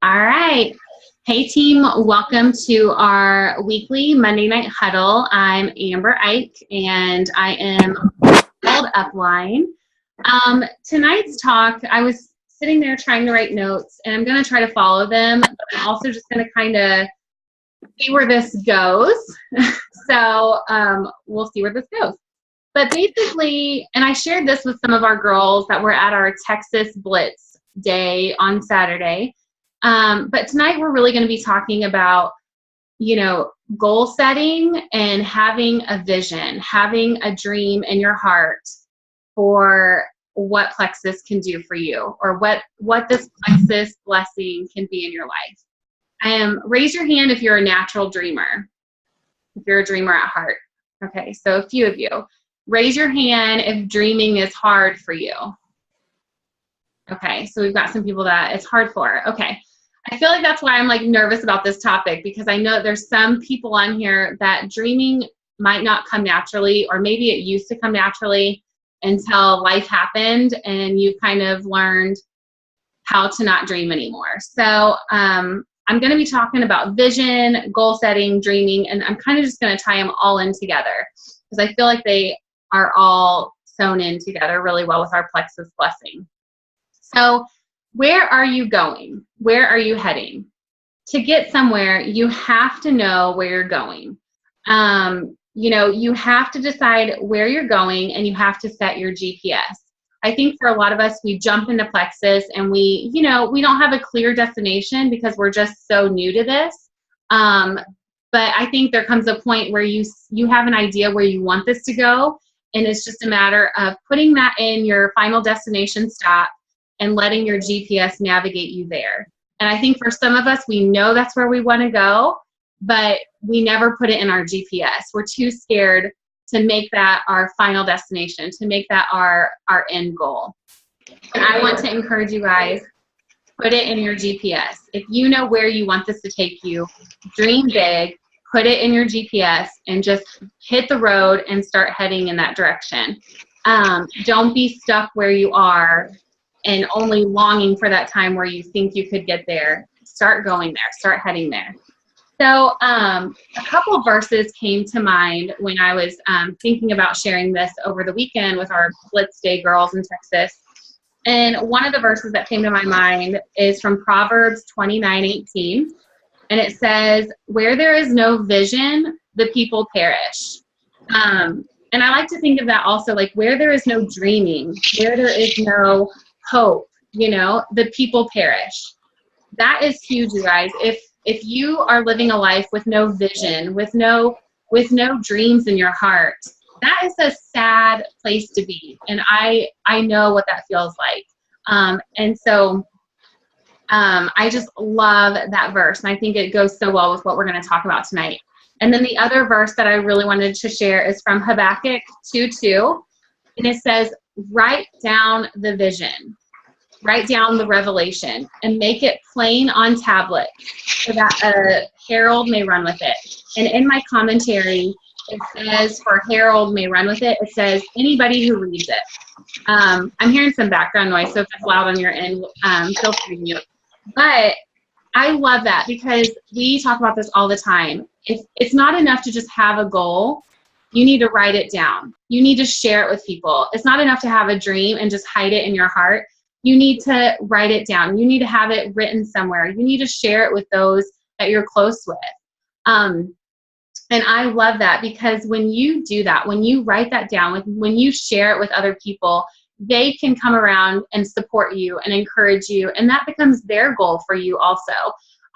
All right. Hey team, welcome to our weekly Monday Night Huddle. I'm Amber Ike and I am called Upline. Tonight's talk, I was sitting there trying to write notes and I'm going to try to follow them, but I'm also just going to kind of see where this goes. So we'll see where this goes. But basically, and I shared this with some of our girls that were at our Texas Blitz day on Saturday. But tonight we're really going to be talking about, goal setting and having a vision, having a dream in your heart for what Plexus can do for you, or what this Plexus blessing can be in your life. Raise your hand if you're a natural dreamer, if you're a dreamer at heart. Okay, so a few of you. Raise your hand if dreaming is hard for you. Okay, so we've got some people that it's hard for. Okay. I feel like that's why I'm like nervous about this topic, because I know there's some people on here that dreaming might not come naturally, or maybe it used to come naturally until life happened and you kind of learned how to not dream anymore. So I'm going to be talking about vision, goal setting, dreaming, and I'm kind of just going to tie them all in together because I feel like they are all sewn in together really well with our Plexus blessing. So where are you going? Where are you heading? To get somewhere, you have to know where you're going. You have to decide where you're going and you have to set your GPS. I think for a lot of us, we jump into Plexus and we don't have a clear destination because we're just so new to this. But I think there comes a point where you have an idea where you want this to go, and it's just a matter of putting that in your final destination stop and letting your GPS navigate you there. And I think for some of us, we know that's where we want to go, but we never put it in our GPS. We're too scared to make that our final destination, to make that our end goal. And I want to encourage you guys, put it in your GPS. If you know where you want this to take you, dream big, put it in your GPS, and just hit the road and start heading in that direction. Don't be stuck where you are and only longing for that time where you think you could get there. Start going there. Start heading there. So a couple of verses came to mind when I was thinking about sharing this over the weekend with our Blitz Day girls in Texas. And one of the verses that came to my mind is from Proverbs 29:18. And it says, "Where there is no vision, the people perish." And I like to think of that also, like where there is no dreaming, where there is no hope, the people perish. That is huge, you guys. If you are living a life with no vision, with no dreams in your heart, that is a sad place to be. And I know what that feels like. And so I just love that verse. And I think it goes so well with what we're going to talk about tonight. And then the other verse that I really wanted to share is from Habakkuk 2:2. And it says, "Write down the vision, write down the revelation, and make it plain on tablet so that a herald may run with it." And in my commentary, it says for herald may run with it, it says anybody who reads it. I'm hearing some background noise, so if it's loud on your end, feel free to mute. But I love that because we talk about this all the time. It's not enough to just have a goal. You need to write it down. You need to share it with people. It's not enough to have a dream and just hide it in your heart. You need to write it down. You need to have it written somewhere. You need to share it with those that you're close with. And I love that because when you do that, when you write that down, when you share it with other people, they can come around and support you and encourage you. And that becomes their goal for you also.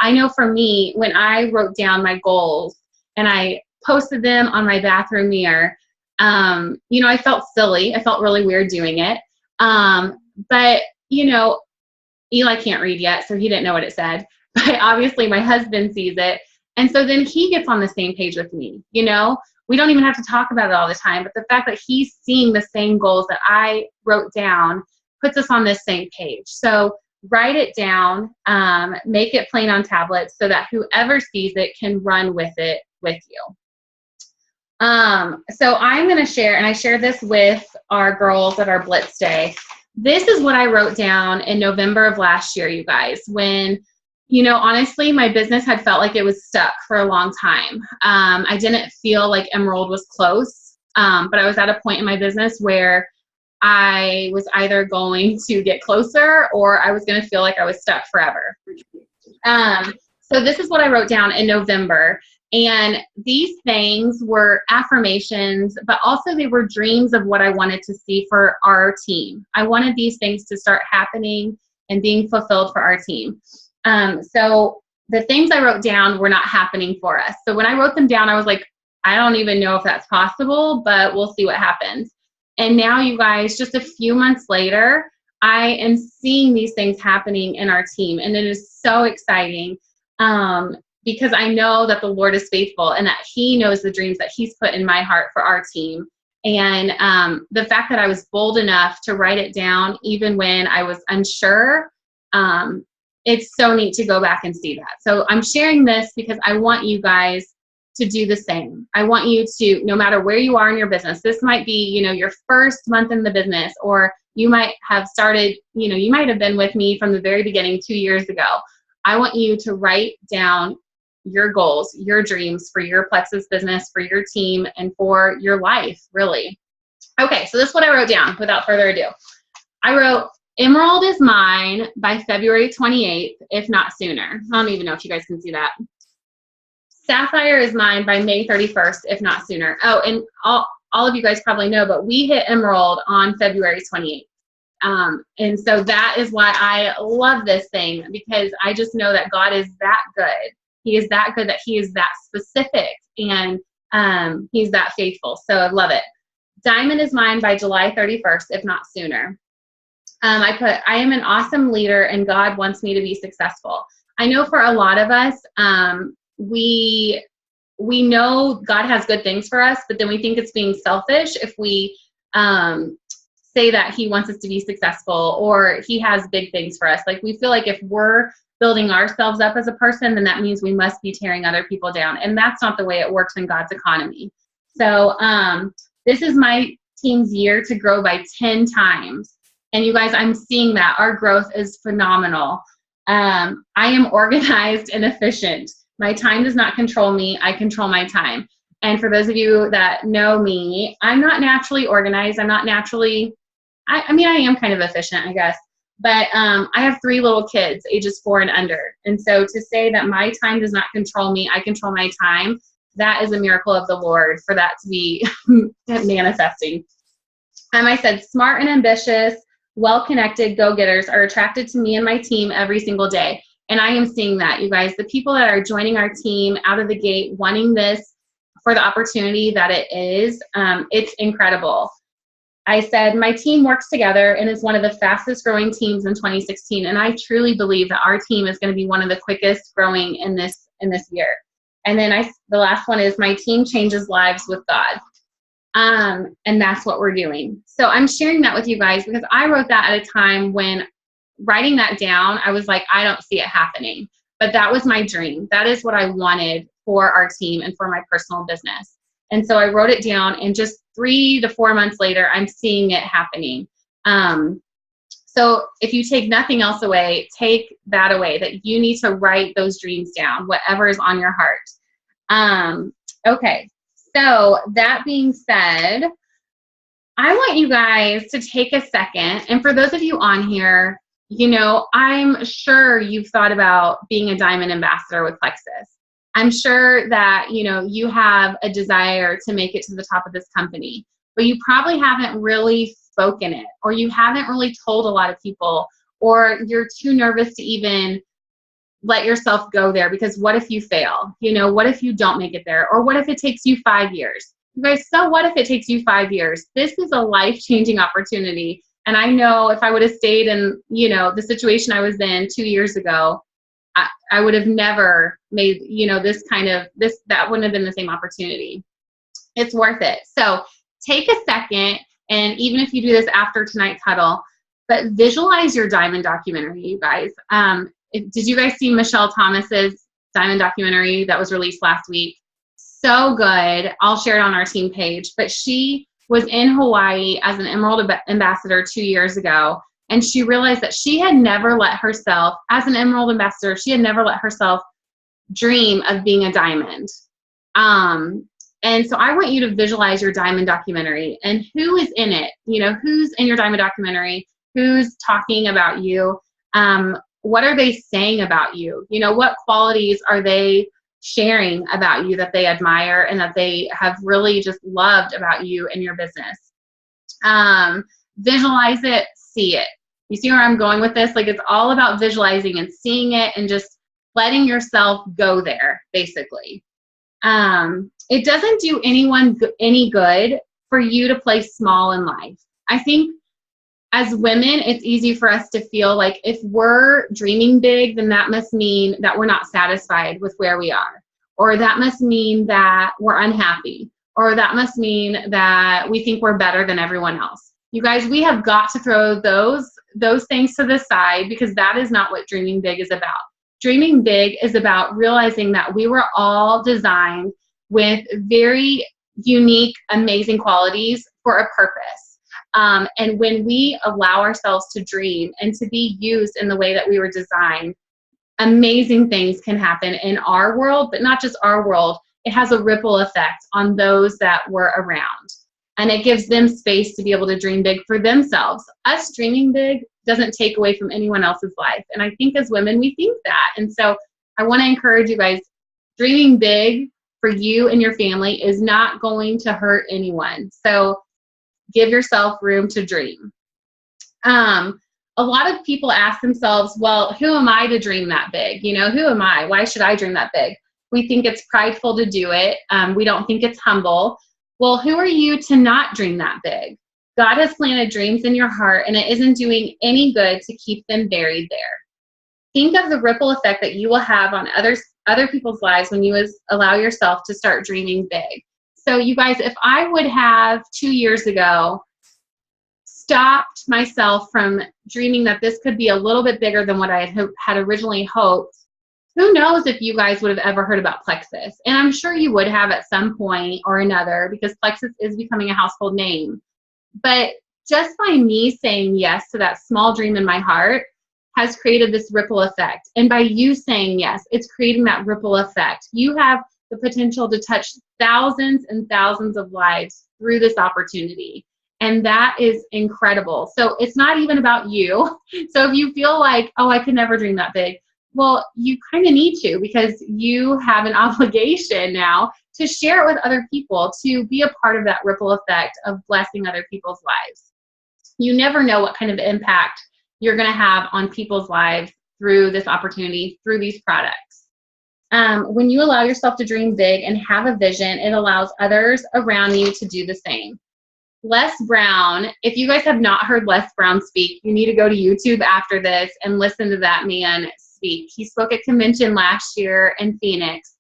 I know for me, when I wrote down my goals and I posted them on my bathroom mirror, I felt silly. I felt really weird doing it. But Eli can't read yet, so he didn't know what it said. But obviously my husband sees it. And so then he gets on the same page with me. We don't even have to talk about it all the time. But the fact that he's seeing the same goals that I wrote down puts us on this same page. So write it down, make it plain on tablets so that whoever sees it can run with it with you. So I'm going to share, and I shared this with our girls at our Blitz Day. This is what I wrote down in November of last year, you guys, when You know, honestly, my business had felt like it was stuck for a long time. I didn't feel like Emerald was close, but I was at a point in my business where I was either going to get closer or I was going to feel like I was stuck forever. So this is what I wrote down in November. And these things were affirmations, but also they were dreams of what I wanted to see for our team. I wanted these things to start happening and being fulfilled for our team. So the things I wrote down were not happening for us. So when I wrote them down, I was like, I don't even know if that's possible, but we'll see what happens. And now, you guys, just a few months later, I am seeing these things happening in our team. And it is so exciting because I know that the Lord is faithful and that He knows the dreams that He's put in my heart for our team. And the fact that I was bold enough to write it down, even when I was unsure, it's so neat to go back and see that. So I'm sharing this because I want you guys to do the same. I want you to, no matter where you are in your business, this might be, you know, your first month in the business, or you might have started, you know, you might have been with me from the very beginning 2 years ago. I want you to write down your goals, your dreams for your Plexus business, for your team, and for your life, really. Okay, so this is what I wrote down without further ado. I wrote, Emerald is mine by February 28th, if not sooner. I don't even know if you guys can see that. Sapphire is mine by May 31st, if not sooner. Oh, and all of you guys probably know, but we hit Emerald on February 28th. And so that is why I love this thing, because I just know that God is that good. He is that good, that He is that specific, and He's that faithful. So I love it. Diamond is mine by July 31st, if not sooner. I put, I am an awesome leader and God wants me to be successful. I know for a lot of us, we know God has good things for us, but then we think it's being selfish if we say that He wants us to be successful or He has big things for us. Like, we feel like if we're building ourselves up as a person, then that means we must be tearing other people down. And that's not the way it works in God's economy. So this is my team's year to grow by 10 times. And you guys, I'm seeing that our growth is phenomenal. I am organized and efficient. My time does not control me. I control my time. And for those of you that know me, I'm not naturally organized. I'm not naturally, I mean, I am kind of efficient, I guess. But I have 3 little kids, ages 4 and under. And so to say that my time does not control me, I control my time, that is a miracle of the Lord for that to be manifesting. I said smart and ambitious, well-connected go-getters are attracted to me and my team every single day. And I am seeing that, you guys. The people that are joining our team out of the gate, wanting this for the opportunity that it is, it's incredible. I said, my team works together and is one of the fastest growing teams in 2016. And I truly believe that our team is going to be one of the quickest growing in this year. And then the last one is, my team changes lives with God. And that's what we're doing. So I'm sharing that with you guys because I wrote that at a time when writing that down, I was like, I don't see it happening. But that was my dream. That is what I wanted for our team and for my personal business. And so I wrote it down, and just 3 to 4 months later, I'm seeing it happening. So if you take nothing else away, take that away, that you need to write those dreams down, whatever is on your heart. Okay. So that being said, I want you guys to take a second. And for those of you on here, you know, I'm sure you've thought about being a diamond ambassador with Plexus. I'm sure that, you know, you have a desire to make it to the top of this company, but you probably haven't really spoken it, or you haven't really told a lot of people, or you're too nervous to even let yourself go there because what if you fail? You know, what if you don't make it there? Or what if it takes you 5 years? You guys, so what if it takes you 5 years? This is a life-changing opportunity. And I know if I would have stayed in, you know, the situation I was in 2 years ago, I would have never made, you know, that wouldn't have been the same opportunity. It's worth it. So take a second, and even if you do this after tonight's huddle, but visualize your diamond documentary, you guys. Did you guys see Michelle Thomas's diamond documentary that was released last week? So good. I'll share it on our team page. But she was in Hawaii as an Emerald ambassador 2 years ago. And she realized that she had never let herself, as an Emerald ambassador, she had never let herself dream of being a diamond. And so I want you to visualize your diamond documentary and who is in it. You know, who's in your diamond documentary? Who's talking about you? What are they saying about you? You know, what qualities are they sharing about you that they admire and that they have really just loved about you and your business? Visualize it, see it. You see where I'm going with this? Like, it's all about visualizing and seeing it and just letting yourself go there, basically. It doesn't do anyone any good for you to play small in life. I think as women, it's easy for us to feel like if we're dreaming big, then that must mean that we're not satisfied with where we are, or that must mean that we're unhappy, or that must mean that we think we're better than everyone else. You guys, we have got to throw those things to the side, because that is not what dreaming big is about. Dreaming big is about realizing that we were all designed with very unique, amazing qualities for a purpose. And when we allow ourselves to dream and to be used in the way that we were designed, amazing things can happen in our world, but not just our world. It has a ripple effect on those that we're around. And it gives them space to be able to dream big for themselves. Us dreaming big doesn't take away from anyone else's life. And I think as women, we think that. And so I want to encourage you guys, dreaming big for you and your family is not going to hurt anyone. So give yourself room to dream. A lot of people ask themselves, well, who am I to dream that big? You know, who am I? Why should I dream that big? We think it's prideful to do it. We don't think it's humble. Well, who are you to not dream that big? God has planted dreams in your heart, and it isn't doing any good to keep them buried there. Think of the ripple effect that you will have on other people's lives when you allow yourself to start dreaming big. So you guys, if I would have 2 years ago stopped myself from dreaming that this could be a little bit bigger than what I had originally hoped, who knows if you guys would have ever heard about Plexus. And I'm sure you would have at some point or another, because Plexus is becoming a household name. But just by me saying yes to that small dream in my heart has created this ripple effect. And by you saying yes, it's creating that ripple effect. You have the potential to touch thousands and thousands of lives through this opportunity. And that is incredible. So it's not even about you. So if you feel like, oh, I could never dream that big, well, you kind of need to, because you have an obligation now to share it with other people, to be a part of that ripple effect of blessing other people's lives. You never know what kind of impact you're going to have on people's lives through this opportunity, through these products. When you allow yourself to dream big and have a vision, it allows others around you to do the same. Les Brown, if you guys have not heard Les Brown speak, you need to go to YouTube after this and listen to that man speak. He spoke at convention last year in Phoenix.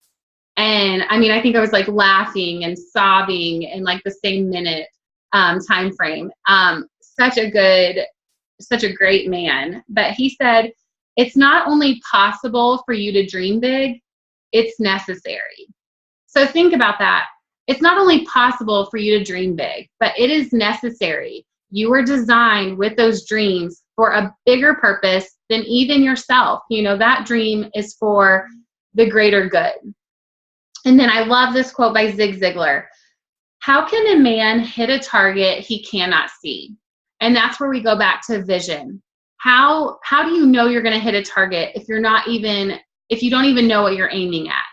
And I mean, I think I was like laughing and sobbing in like the same minute time frame. Such a great man. But he said, it's not only possible for you to dream big, it's necessary. So think about that. It's not only possible for you to dream big, but it is necessary. You were designed with those dreams for a bigger purpose than even yourself. You know, that dream is for the greater good. And then I love this quote by Zig Ziglar. How can a man hit a target he cannot see? And that's where we go back to vision. How do you know you're going to hit a target if you don't even know what you're aiming at?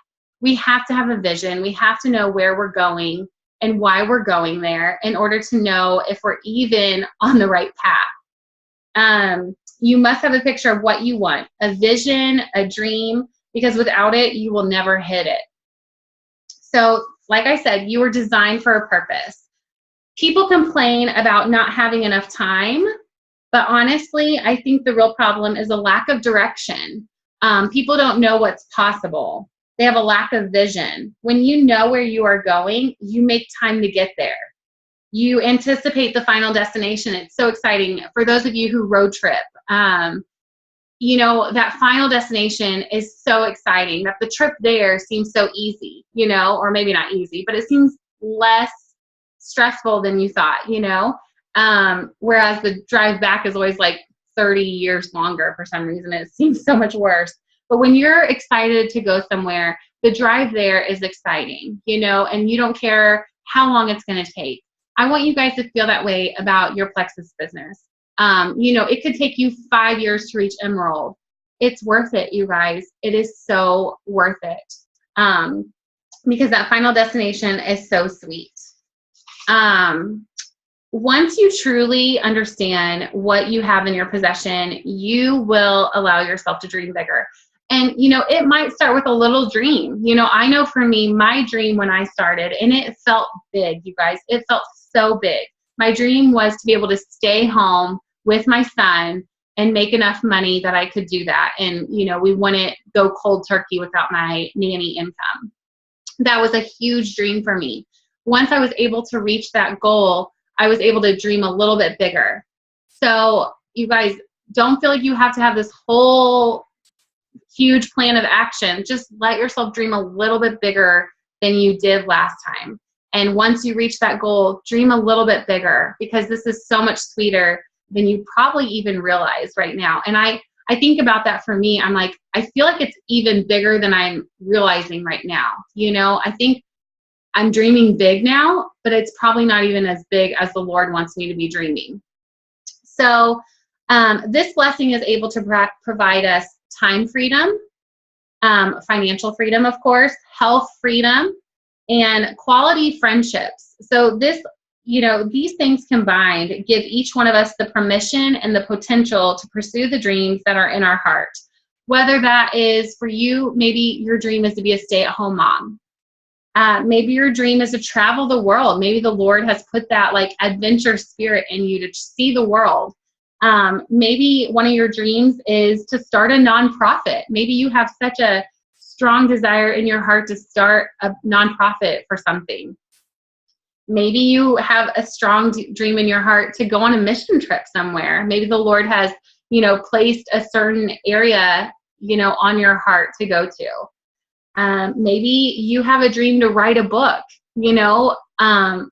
We have to have a vision. We have to know where we're going and why we're going there in order to know if we're even on the right path. You must have a picture of what you want, a vision, a dream, because without it, you will never hit it. So, like I said, you were designed for a purpose. People complain about not having enough time, but honestly, I think the real problem is a lack of direction. People don't know what's possible. They have a lack of vision. When you know where you are going, you make time to get there. You anticipate the final destination. It's so exciting. For those of you who road trip, you know, that final destination is so exciting that the trip there seems so easy, you know, or maybe not easy, but it seems less stressful than you thought, you know, whereas the drive back is always like 30 years longer for some reason. It seems so much worse. But when you're excited to go somewhere, the drive there is exciting, you know, and you don't care how long it's going to take. I want you guys to feel that way about your Plexus business. You know, it could take you 5 years to reach Emerald. It's worth it, you guys. It is so worth it. Because that final destination is so sweet. Once you truly understand what you have in your possession, you will allow yourself to dream bigger. And, you know, it might start with a little dream. You know, I know for me, my dream when I started, and it felt big, you guys, it felt so big. My dream was to be able to stay home with my son and make enough money that I could do that. And, you know, we wouldn't go cold turkey without my nanny income. That was a huge dream for me. Once I was able to reach that goal, I was able to dream a little bit bigger. So you guys, don't feel like you have to have this whole huge plan of action. Just let yourself dream a little bit bigger than you did last time. And once you reach that goal, dream a little bit bigger, because this is so much sweeter than you probably even realize right now. And I think about that for me. I'm like, I feel like it's even bigger than I'm realizing right now. You know, I think I'm dreaming big now, but it's probably not even as big as the Lord wants me to be dreaming. So this blessing is able to provide us time freedom, financial freedom, of course, health freedom, and quality friendships. So this, you know, these things combined give each one of us the permission and the potential to pursue the dreams that are in our heart. Whether that is for you, maybe your dream is to be a stay-at-home mom. Maybe your dream is to travel the world. Maybe the Lord has put that like adventure spirit in you to see the world. Maybe one of your dreams is to start a nonprofit. Maybe you have such a strong desire in your heart to start a nonprofit for something. Maybe you have a strong dream in your heart to go on a mission trip somewhere. Maybe the Lord has, you know, placed a certain area, you know, on your heart to go to. Maybe you have a dream to write a book, you know.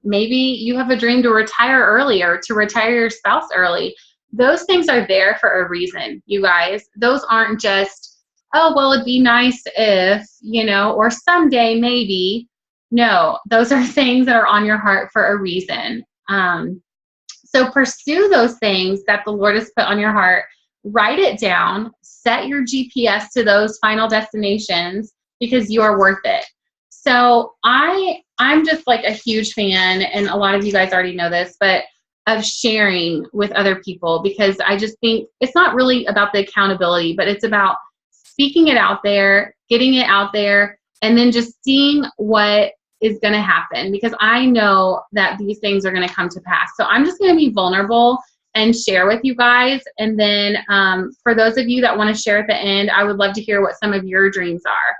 Maybe you have a dream to retire early or to retire your spouse early. Those things are there for a reason, you guys. Those aren't just, oh, well, it'd be nice if, you know, or someday maybe. No, those are things that are on your heart for a reason. So pursue those things that the Lord has put on your heart. Write it down. Set your GPS to those final destinations, because you are worth it. So I'm just like a huge fan, and a lot of you guys already know this, but of sharing with other people, because I just think it's not really about the accountability, but it's about speaking it out there, getting it out there, and then just seeing what is going to happen, because I know that these things are going to come to pass. So I'm just going to be vulnerable and share with you guys. And then for those of you that want to share at the end, I would love to hear what some of your dreams are.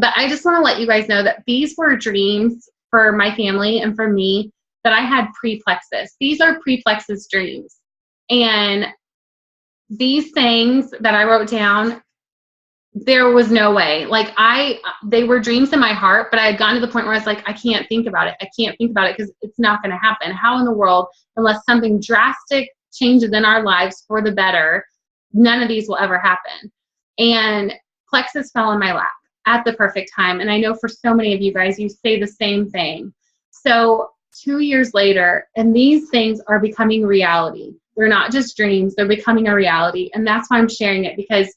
But I just want to let you guys know that these were dreams for my family and for me that I had pre-Plexus. These are pre-Plexus dreams. And these things that I wrote down, there was no way. Like they were dreams in my heart, but I had gotten to the point where I was like, I can't think about it. I can't think about it because it's not going to happen. How in the world, unless something drastic changes in our lives for the better, none of these will ever happen. And Plexus fell in my lap at the perfect time. And I know for so many of you guys, you say the same thing. So 2 years later, and these things are becoming reality. They're not just dreams, they're becoming a reality. And that's why I'm sharing it, because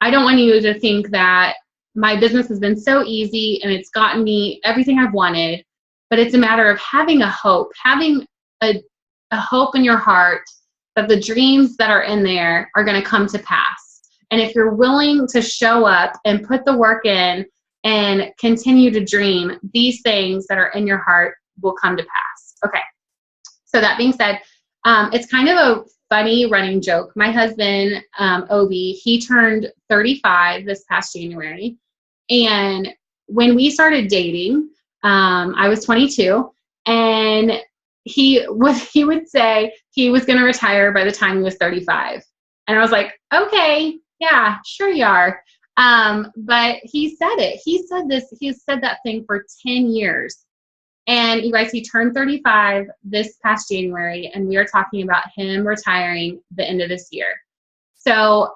I don't want you to think that my business has been so easy and it's gotten me everything I've wanted, but it's a matter of having a hope, having a hope in your heart that the dreams that are in there are going to come to pass. And if you're willing to show up and put the work in and continue to dream, these things that are in your heart will come to pass. Okay. So that being said, it's kind of a funny running joke. My husband, Obi, he turned 35 this past January. And when we started dating, I was 22, and he would say he was going to retire by the time he was 35. And I was like, okay, yeah, sure you are. But he said it. He said that thing for 10 years. And you guys, he turned 35 this past January, and we are talking about him retiring the end of this year. So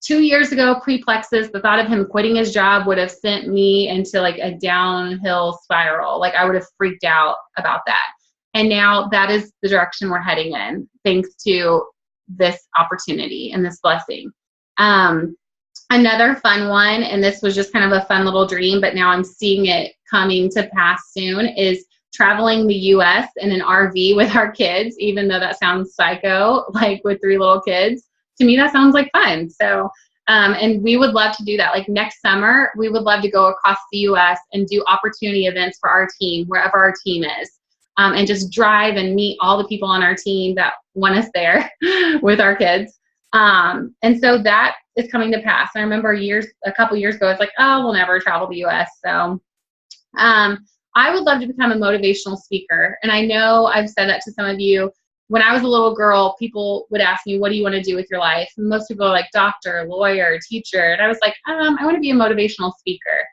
2 years ago, pre-Plexus, the thought of him quitting his job would have sent me into like a downhill spiral. Like I would have freaked out about that. And now that is the direction we're heading in, thanks to this opportunity and this blessing. Another fun one, and this was just kind of a fun little dream, but now I'm seeing it coming to pass soon, is traveling the U.S. in an RV with our kids, even though that sounds psycho, like with 3 little kids. To me, that sounds like fun. So, and we would love to do that. Like next summer, we would love to go across the U.S. and do opportunity events for our team, wherever our team is, and just drive and meet all the people on our team that want us there with our kids. And so that is coming to pass. I remember a couple years ago, it's like, oh, we'll never travel the U.S. So I would love to become a motivational speaker. And I know I've said that to some of you. When I was a little girl, people would ask me, what do you want to do with your life? And most people are like doctor, lawyer, teacher. And I was like, I want to be a motivational speaker.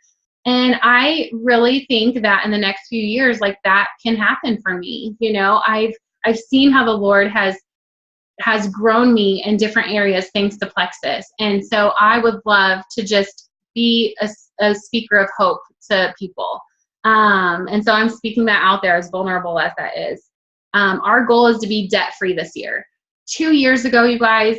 And I really think that in the next few years, like that can happen for me. You know, I've seen how the Lord has grown me in different areas thanks to Plexus. And so I would love to just be a speaker of hope to people. And so I'm speaking that out there, as vulnerable as that is. Our goal is to be debt-free this year. 2 years ago, you guys,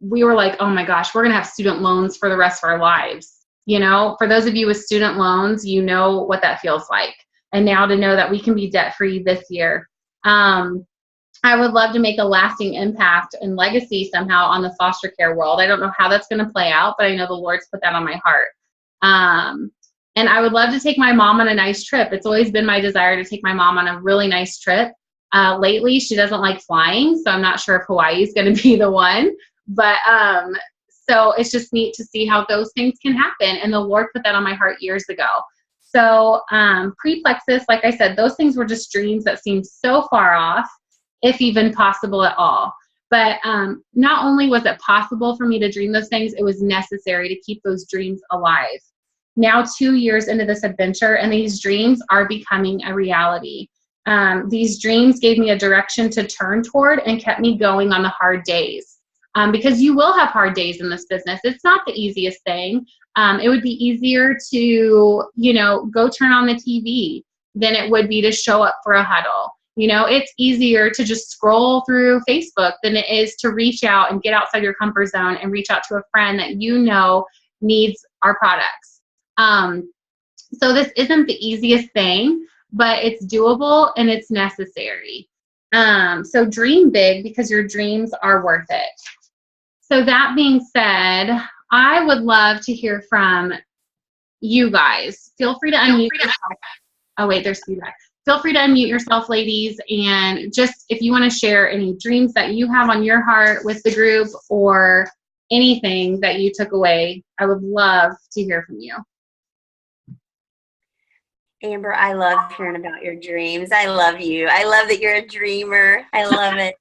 we were like, oh my gosh, we're going to have student loans for the rest of our lives. You know, for those of you with student loans, you know what that feels like. And now to know that we can be debt-free this year. I would love to make a lasting impact and legacy somehow on the foster care world. I don't know how that's going to play out, but I know the Lord's put that on my heart. And I would love to take my mom on a nice trip. It's always been my desire to take my mom on a really nice trip. Lately, she doesn't like flying, so I'm not sure if Hawaii is going to be the one. But so it's just neat to see how those things can happen. And the Lord put that on my heart years ago. So pre-Plexus, like I said, those things were just dreams that seemed so far off, if even possible at all. But not only was it possible for me to dream those things, it was necessary to keep those dreams alive. Now 2 years into this adventure, and these dreams are becoming a reality. These dreams gave me a direction to turn toward and kept me going on the hard days. Because you will have hard days in this business. It's not the easiest thing. It would be easier to, go turn on the TV than it would be to show up for a huddle. It's easier to just scroll through Facebook than it is to reach out and get outside your comfort zone and reach out to a friend that needs our products. So this isn't the easiest thing, but it's doable and it's necessary. So dream big, because your dreams are worth it. So that being said, I would love to hear from you guys. Feel free to unmute yourself. Oh, wait, there's feedback. Feel free to unmute yourself, ladies, and just if you want to share any dreams that you have on your heart with the group or anything that you took away, I would love to hear from you. Amber, I love hearing about your dreams. I love you. I love that you're a dreamer. I love it.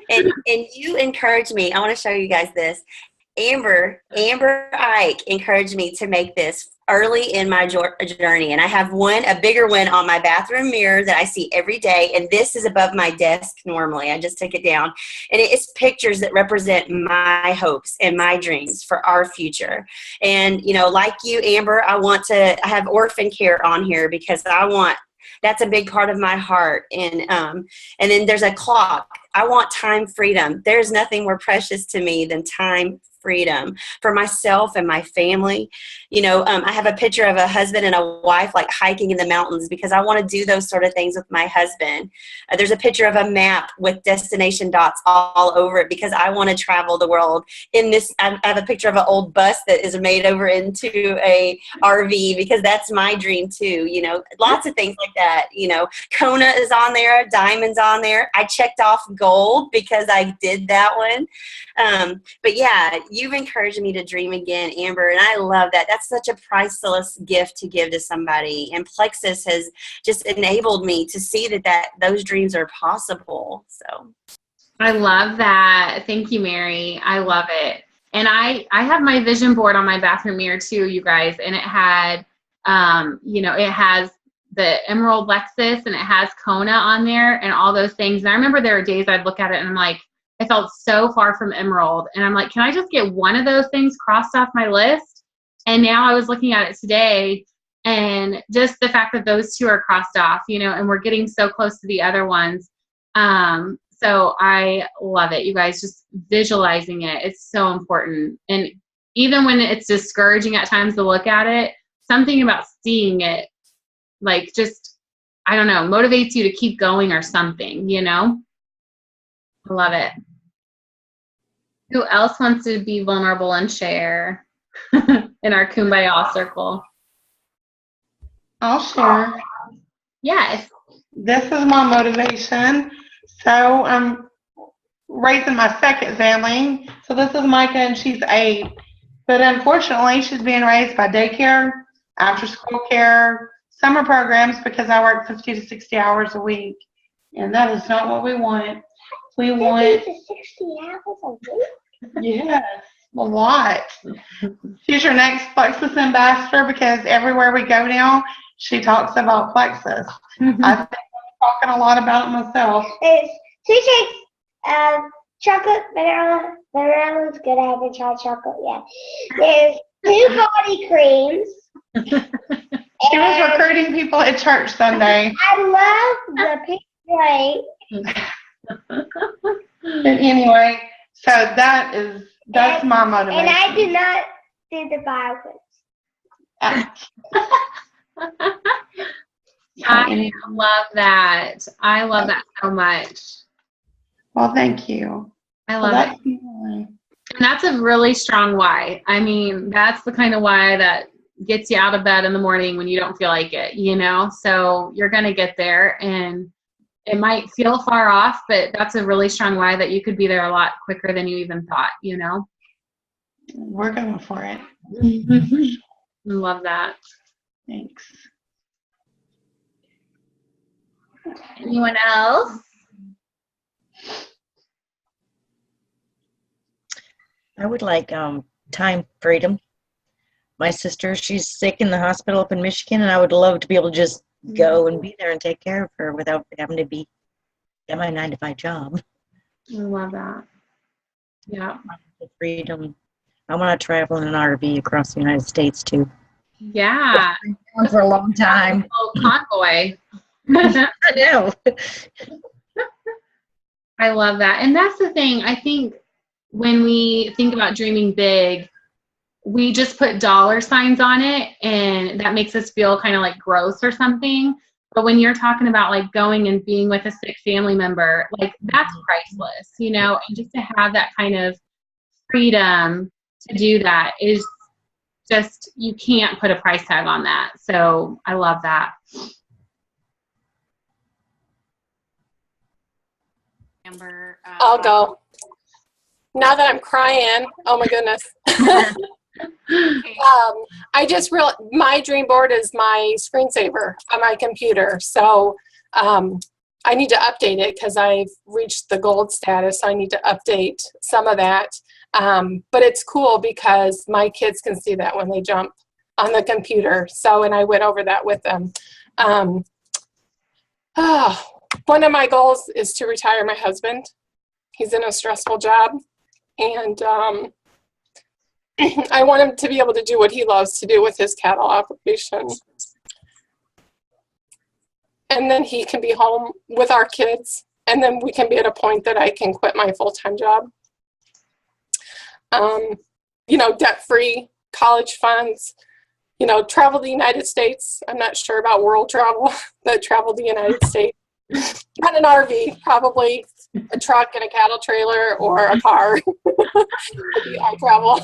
And you encouraged me. I want to show you guys this. Amber Ike encouraged me to make this early in my journey. And I have a bigger one on my bathroom mirror that I see every day. And this is above my desk normally. I just took it down. And it's pictures that represent my hopes and my dreams for our future. And, like you, Amber, I have orphan care on here because that's a big part of my heart. And then there's a clock. I want time freedom. There's nothing more precious to me than time freedom for myself and my family. I have a picture of a husband and a wife like hiking in the mountains because I want to do those sort of things with my husband. There's a picture of a map with destination dots all over it because I want to travel the world. I have a picture of an old bus that is made over into a RV because that's my dream too. Lots of things like that. Kona is on there, diamonds on there. I checked off gold because I did that one. But yeah, you've encouraged me to dream again, Amber, and I love that. That's such a priceless gift to give to somebody. And Plexus has just enabled me to see that those dreams are possible. So I love that. Thank you, Mary. I love it. And I have my vision board on my bathroom mirror too, you guys, and it had, it has the Emerald Lexus, and it has Kona on there and all those things. And I remember there were days I'd look at it and I'm like, I felt so far from Emerald. And I'm like, can I just get one of those things crossed off my list? And now I was looking at it today, and just the fact that those two are crossed off, you know, and we're getting so close to the other ones. So I love it. You guys, just visualizing it. It's so important. And even when it's discouraging at times to look at it, something about seeing it, like, just, I don't know, motivates you to keep going or something, you know? I love it. Who else wants to be vulnerable and share in our Kumbaya circle? I'll share. Yes. This is my motivation. So I'm raising my second family. So this is Micah, and she's 8. But unfortunately, she's being raised by daycare, after-school care, summer programs, because I work 50 to 60 hours a week. And that is not what we want. We want 50 to 60 hours a week? Yes, a lot. She's your next Plexus ambassador, because everywhere we go now, she talks about Plexus. I think I'm talking a lot about it myself. There's 2 shakes, chocolate, vanilla. Vanilla's good. I haven't tried chocolate yet. There's 2 body creams. She was recruiting people at church Sunday. I love the pink plate. But anyway, so that's my motivation. And I do not do the bio quiz. I love that. I love that so much. Well, thank you. I love it. And that's a really strong why. I mean, that's the kind of why that gets you out of bed in the morning when you don't feel like it, you know? So you're going to get there, and it might feel far off, but that's a really strong why that you could be there a lot quicker than you even thought, you know? We're going for it. I love that. Thanks. Anyone else? I would like time freedom. My sister, she's sick in the hospital up in Michigan, and I would love to be able to just go and be there and take care of her without having to be at my 9-to-5 job. I love that. Yeah. Freedom. I want to travel in an RV across the United States too. Yeah. For a long time. Oh, convoy. I know. I love that. And that's the thing. I think when we think about dreaming big, we just put dollar signs on it, and that makes us feel kind of like gross or something. But when you're talking about like going and being with a sick family member, like, that's priceless, you know, and just to have that kind of freedom to do that is just, you can't put a price tag on that. So I love that. Amber, I'll go. Now that I'm crying, oh my goodness. I just realized my dream board is my screensaver on my computer. So I need to update it because I've reached the gold status. So I need to update some of that. But it's cool because my kids can see that when they jump on the computer. So, and I went over that with them. One of my goals is to retire my husband. He's in a stressful job, and I want him to be able to do what he loves to do with his cattle operation. And then he can be home with our kids, and then we can be at a point that I can quit my full-time job. You know, debt-free, college funds, you know, travel the United States. I'm not sure about world travel, but travel the United States. Not an RV, probably a truck and a cattle trailer or a car. I travel.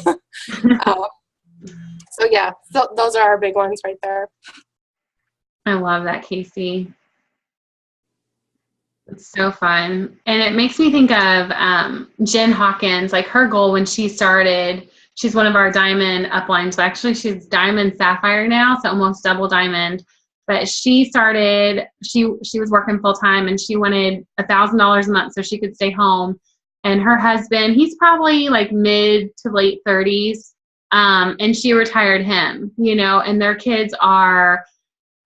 So yeah, so those are our big ones right there. I love that, Casey. It's so fun. And it makes me think of Jen Hawkins, like her goal when she started, she's one of our diamond uplines. So actually she's diamond sapphire now, so almost double diamond. But she started, she was working full time, and she wanted $1,000 a month so she could stay home. And her husband, he's probably like mid to late 30s. And she retired him, you know, and their kids are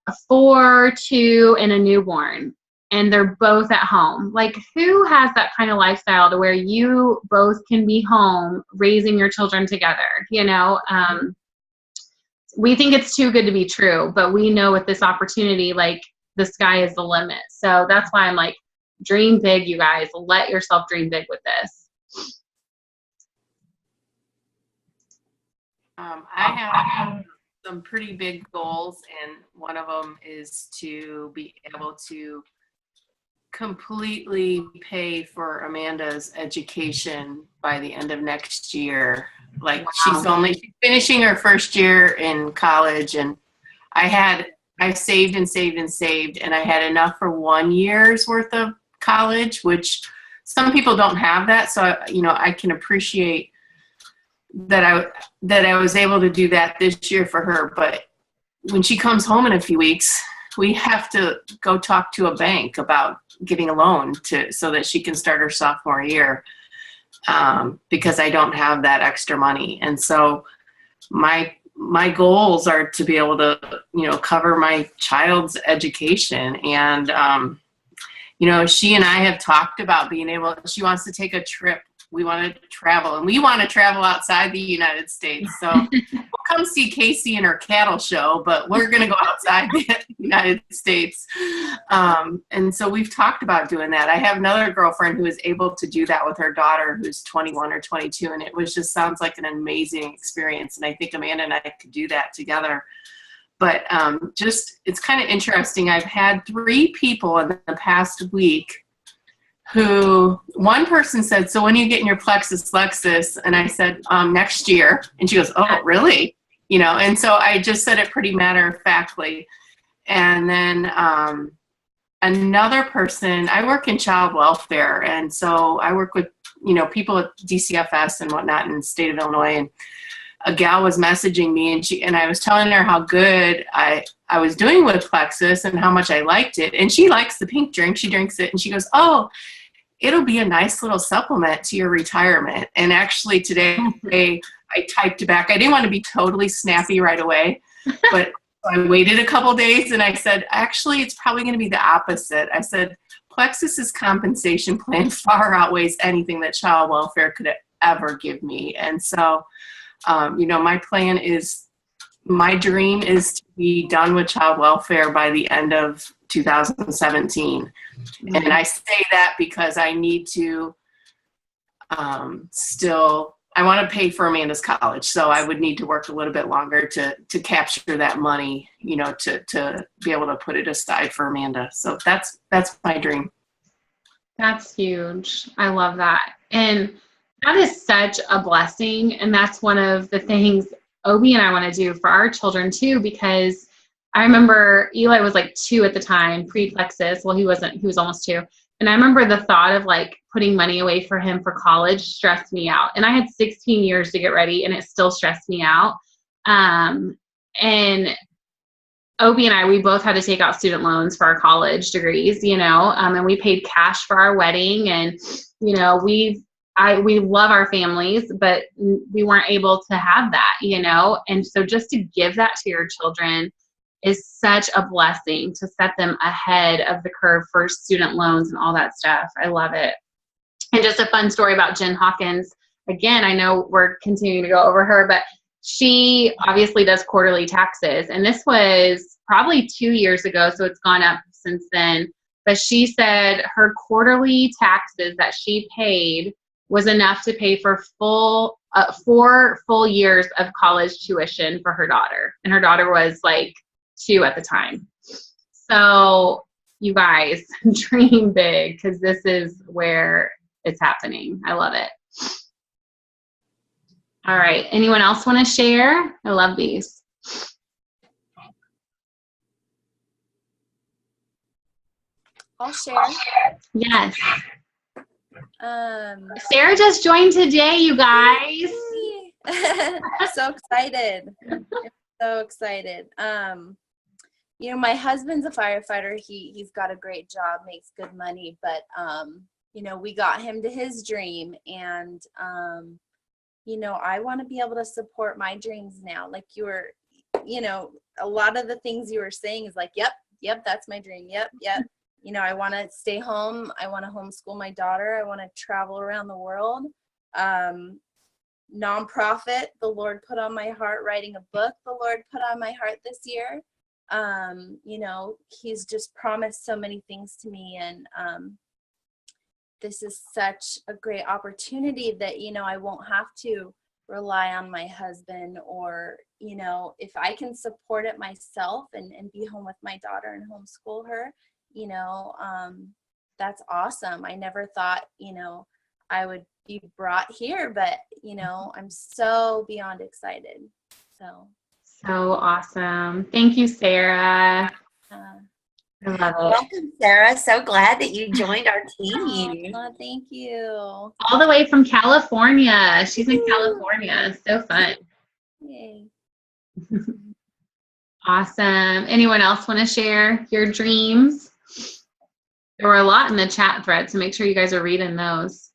a 4, 2, and a newborn, and they're both at home. Like, who has that kind of lifestyle to where you both can be home raising your children together? We think it's too good to be true, but we know with this opportunity, like, the sky is the limit. So that's why I'm like, dream big, you guys. Let yourself dream big with this. I have some pretty big goals, and one of them is to be able to completely pay for Amanda's education by the end of next year. Like, she's finishing her first year in college, and I saved and saved and saved, and I had enough for 1 year's worth of college, which some people don't have that. So, I can appreciate that I was able to do that this year for her. But when she comes home in a few weeks, we have to go talk to a bank about getting a loan so that she can start her sophomore year, because I don't have that extra money. And so my goals are to be able to, cover my child's education. And, she and I have talked about she wants to take a trip. We want to travel, and we want to travel outside the United States. So we'll come see Casey in her cattle show, but we're going to go outside the United States. And so we've talked about doing that. I have another girlfriend who is able to do that with her daughter, who's 21 or 22. And it sounds like an amazing experience. And I think Amanda and I could do that together. But it's kind of interesting. I've had 3 people in the past week who, one person said, "So when are you getting your Plexus Lexus?" And I said, "Next year." And she goes, "Oh, really?" And so I just said it pretty matter-of-factly. And then another person, I work in child welfare, and so I work with, people at DCFS and whatnot in the state of Illinois. And a gal was messaging me, and I was telling her how good I was doing with Plexus and how much I liked it. And she likes the pink drink. She drinks it, and she goes, "Oh, it'll be a nice little supplement to your retirement." And actually today I typed back. I didn't want to be totally snappy right away, but I waited a couple days, and I said, actually, it's probably going to be the opposite. I said, Plexus's compensation plan far outweighs anything that child welfare could ever give me. And so, my dream is to be done with child welfare by the end of 2017. Mm-hmm. And I say that because I need to I want to pay for Amanda's college. So I would need to work a little bit longer to capture that money, to be able to put it aside for Amanda. So that's my dream. That's huge. I love that. And that is such a blessing. And that's one of the things Obi and I want to do for our children too, because I remember Eli was like 2 at the time, pre-Plexus. Well, he was almost 2. And I remember the thought of like putting money away for him for college stressed me out. And I had 16 years to get ready, and it still stressed me out. And Obi and I, we both had to take out student loans for our college degrees, and we paid cash for our wedding. And, we love our families, but we weren't able to have that, And so just to give that to your children is such a blessing, to set them ahead of the curve for student loans and all that stuff. I love it. And just a fun story about Jen Hawkins. Again, I know we're continuing to go over her, but she obviously does quarterly taxes. And this was probably 2 years ago, so it's gone up since then. But she said her quarterly taxes that she paid was enough to pay for 4 full years of college tuition for her daughter. And her daughter was like 2 at the time. So you guys, dream big, because this is where it's happening. I love it. All right. Anyone else want to share? I love these. I'll share. Yes. Sarah just joined today, you guys. So excited. So excited. My husband's a firefighter. He's got a great job, makes good money, but we got him to his dream, and I want to be able to support my dreams now. Like you were you know, a lot of the things you were saying is like, yep, that's my dream. Yep. You know, I want to stay home. I want to homeschool my daughter. I want to travel around the world. Nonprofit, the Lord put on my heart. Writing a book, the Lord put on my heart this year. You know, he's just promised so many things to me, and this is such a great opportunity that, you know, I won't have to rely on my husband, or, you know, if I can support it myself and be home with my daughter and homeschool her, you know, that's awesome. I never thought, you know, I would be brought here, but, you know, I'm so beyond excited. So awesome. Thank you, Sarah. I love it. Welcome, Sarah. So glad that you joined our team. Thank you. All the way from California. She's in California. So fun. Yay. Awesome. Anyone else want to share your dreams? There were a lot in the chat thread, so make sure you guys are reading those.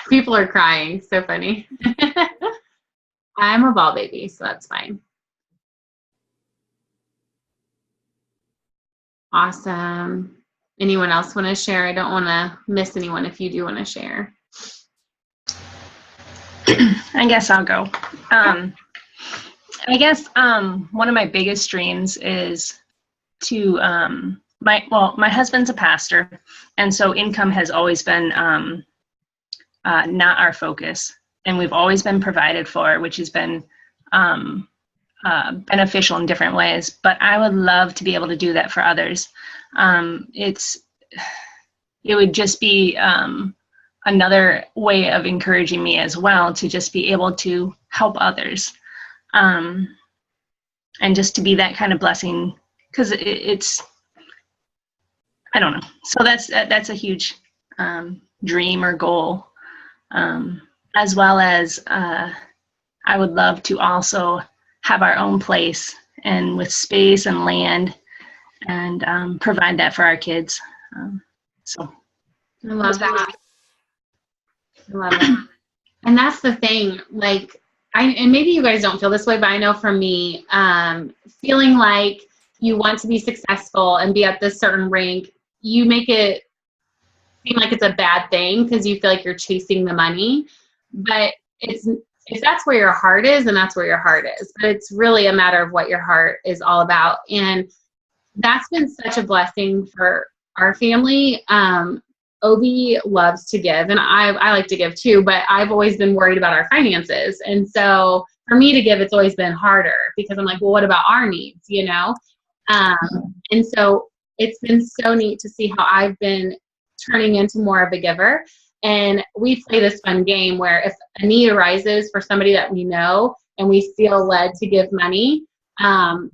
People are crying. So funny. I'm a ball baby, so that's fine. Awesome. Anyone else want to share? I don't want to miss anyone if you do want to share. I guess I'll go. I guess one of my biggest dreams is to my husband's a pastor, and so income has always been not our focus, and we've always been provided for, which has been beneficial in different ways. But I would love to be able to do that for others. It would just be another way of encouraging me as well, to just be able to help others, and just to be that kind of blessing, because it's I don't know. So that's a huge dream or goal, as well as I would love to also have our own place, and with space and land, and provide that for our kids. So I love that. I love it. And that's the thing, like, and maybe you guys don't feel this way, but I know for me, feeling like you want to be successful and be at this certain rank, you make it seem like it's a bad thing because you feel like you're chasing the money. But if that's where your heart is, then that's where your heart is. But it's really a matter of what your heart is all about. And that's been such a blessing for our family. Obi loves to give, and I like to give too, but I've always been worried about our finances. And so for me to give, it's always been harder because I'm like, well, what about our needs, you know? And so it's been so neat to see how I've been turning into more of a giver. And we play this fun game where if a need arises for somebody that we know and we feel led to give money,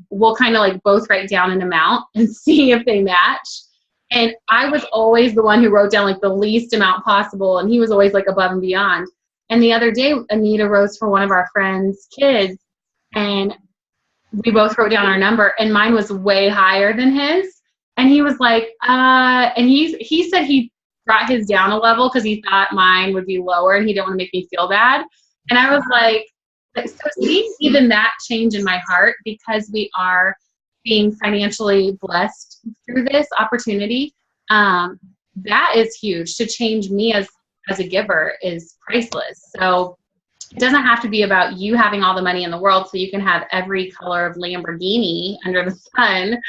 we'll kind of like both write down an amount and see if they match. And I was always the one who wrote down like the least amount possible, and he was always like above and beyond. And the other day, Anita arose for one of our friends' kids, and we both wrote down our number, and mine was way higher than his. And he was like, and he said he brought his down a level because he thought mine would be lower, and he didn't want to make me feel bad. And I was like, so see even that change in my heart, because we are being financially blessed through this opportunity. That is huge. To change me as a giver is priceless. So it doesn't have to be about you having all the money in the world so you can have every color of Lamborghini under the sun.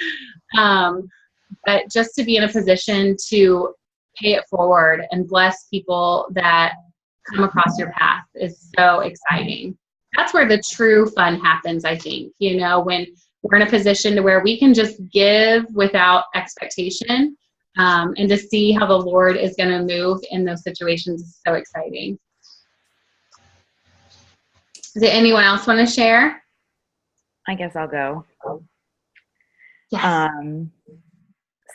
But just to be in a position to pay it forward and bless people that come across your path is so exciting. That's where the true fun happens, I think, you know, when we're in a position to where we can just give without expectation, and to see how the Lord is going to move in those situations is so exciting. Does anyone else want to share? I guess I'll go. Yes.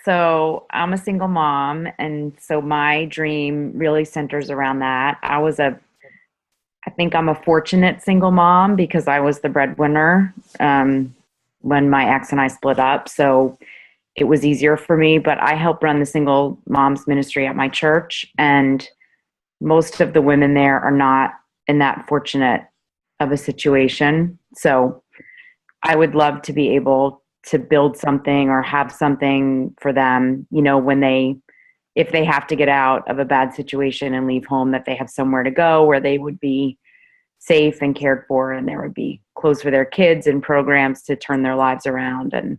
So I'm a single mom, and so my dream really centers around that. I think I'm a fortunate single mom because I was the breadwinner when my ex and I split up. So it was easier for me, but I help run the single moms ministry at my church, and most of the women there are not in that fortunate of a situation. So I would love to be able to build something or have something for them, you know, if they have to get out of a bad situation and leave home, that they have somewhere to go where they would be safe and cared for, and there would be clothes for their kids and programs to turn their lives around. And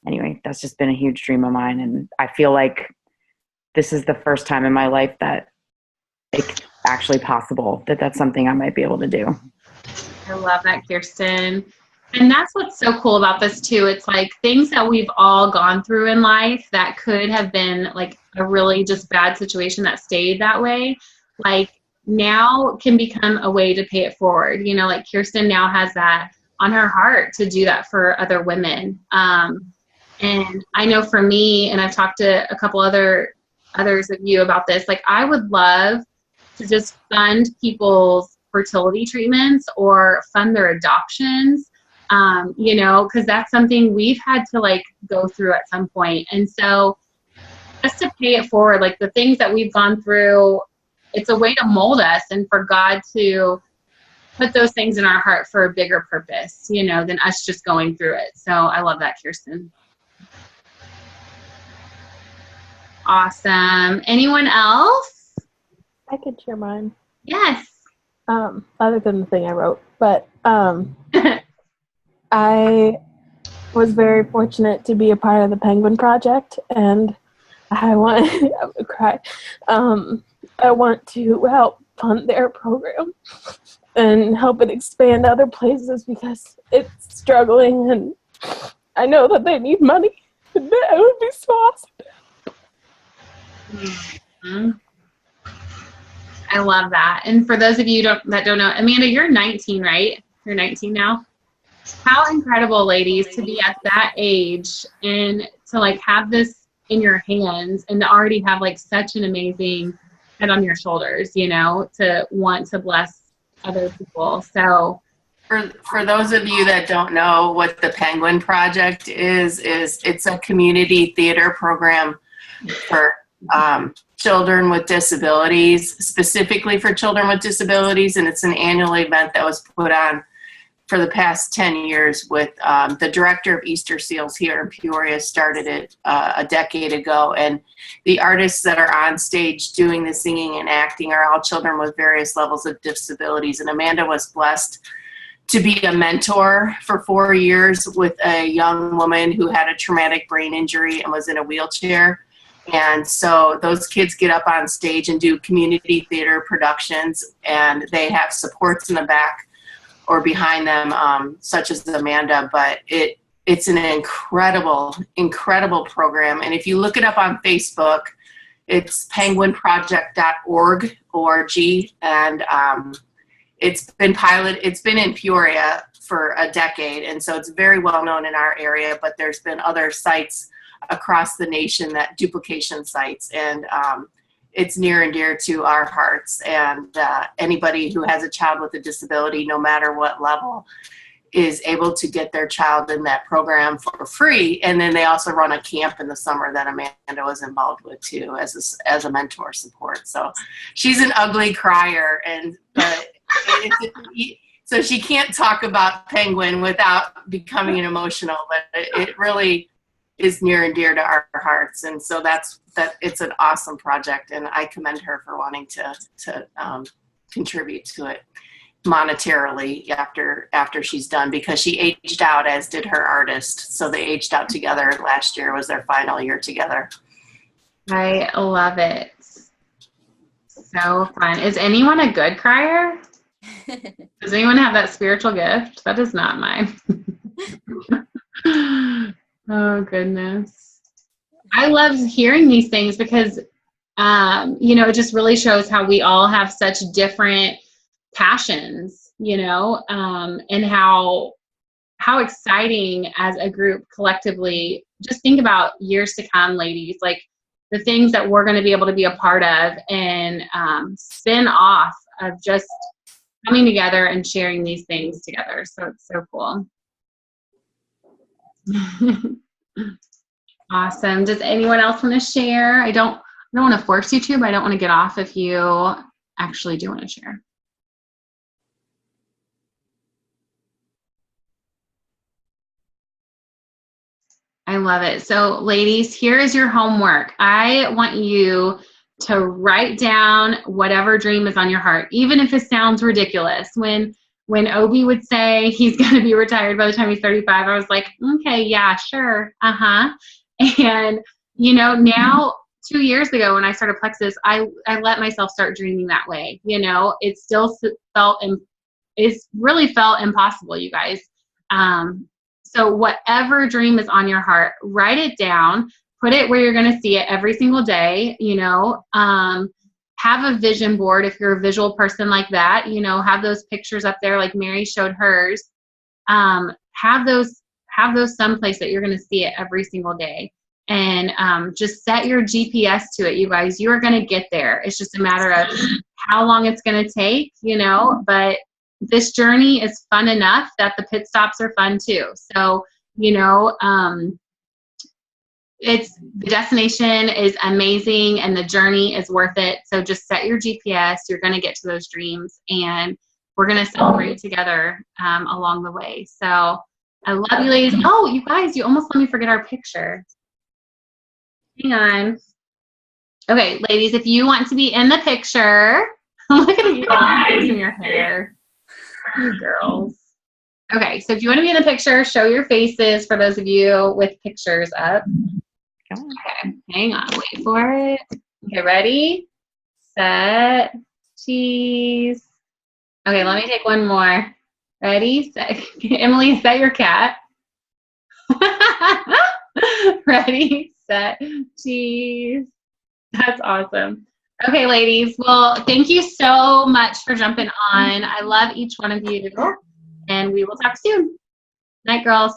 anyway, that's just been a huge dream of mine. And I feel like this is the first time in my life that it's actually possible that that's something I might be able to do. I love that, Kirsten. And that's what's so cool about this too. It's like things that we've all gone through in life that could have been like a really just bad situation that stayed that way, like now can become a way to pay it forward. You know, like Kirsten now has that on her heart to do that for other women. And I know for me, and I've talked to a couple others of you about this, like I would love to just fund people's fertility treatments or fund their adoptions. You know, because that's something we've had to like go through at some point. And so just to pay it forward, like the things that we've gone through, it's a way to mold us and for God to put those things in our heart for a bigger purpose, you know, than us just going through it. So I love that, Kirsten. Awesome. Anyone else? I could share mine. Yes. Other than the thing I wrote, but I was very fortunate to be a part of the Penguin Project, and I want I'm gonna cry. I want to help fund their program and help it expand other places because it's struggling, and I know that they need money. And that would be so awesome. I love that. And for those of you that don't know, Amanda, you're 19, right? You're 19 now. How incredible, ladies, to be at that age and to like have this in your hands and to already have like such an amazing head on your shoulders, you know, to want to bless other people. So for those of you that don't know what the Penguin Project is it's a community theater program for children with disabilities, specifically for children with disabilities, and it's an annual event that was put on for the past 10 years with the director of Easter Seals here in Peoria started it a decade ago. And the artists that are on stage doing the singing and acting are all children with various levels of disabilities. And Amanda was blessed to be a mentor for 4 years with a young woman who had a traumatic brain injury and was in a wheelchair. And so those kids get up on stage and do community theater productions, and they have supports in the back or behind them, such as Amanda, but it's an incredible, incredible program. And if you look it up on Facebook, it's penguinproject.org, and it's been in Peoria for a decade, and so it's very well known in our area, but there's been other sites across the nation, that duplication sites, and it's near and dear to our hearts. And anybody who has a child with a disability, no matter what level, is able to get their child in that program for free. And then they also run a camp in the summer that Amanda was involved with too, as a mentor support. So she's an ugly crier, so she can't talk about Penguin without becoming emotional, but it really is near and dear to our hearts. And so it's an awesome project, and I commend her for wanting to contribute to it monetarily after she's done, because she aged out, as did her artist. So they aged out together. Last year was their final year together. I love it. So fun. Is anyone a good crier? Does anyone have that spiritual gift? That is not mine. Oh, goodness. I love hearing these things because, it just really shows how we all have such different passions, and how exciting as a group collectively. Just think about years to come, ladies, like the things that we're going to be able to be a part of and spin off of just coming together and sharing these things together. So it's so cool. Awesome. Does anyone else want to share? I don't want to force you to, but I don't want to get off if you actually do want to share. I love it. So ladies, here is your homework. I want you to write down whatever dream is on your heart, even if it sounds ridiculous. When Obi would say he's going to be retired by the time he's 35, I was like, okay, yeah, sure. And, you know, now 2 years ago when I started Plexus, I let myself start dreaming that way. You know, it still it's really felt impossible, you guys. So whatever dream is on your heart, write it down, put it where you're going to see it every single day, you know, have a vision board if you're a visual person like that, you know, have those pictures up there like Mary showed hers. Have those someplace that you're going to see it every single day. And just set your GPS to it, you guys. You are going to get there. It's just a matter of how long it's going to take, you know, but this journey is fun enough that the pit stops are fun too. So, you know, the destination is amazing and the journey is worth it. So just set your GPS. You're going to get to those dreams and we're going to celebrate together along the way. So I love you ladies. Oh, you guys, you almost let me forget our picture. Hang on. Okay, ladies, if you want to be in the picture, look at you guys in your hair. You girls. Okay, so if you want to be in the picture, show your faces for those of you with pictures up. Okay, hang on, wait for it. Okay, ready, set, cheese. Okay, let me take one more. Ready, set. Emily, is that your cat? Ready, set, cheese. That's awesome. Okay, ladies. Well, thank you so much for jumping on. I love each one of you. And we will talk soon. Night, girls.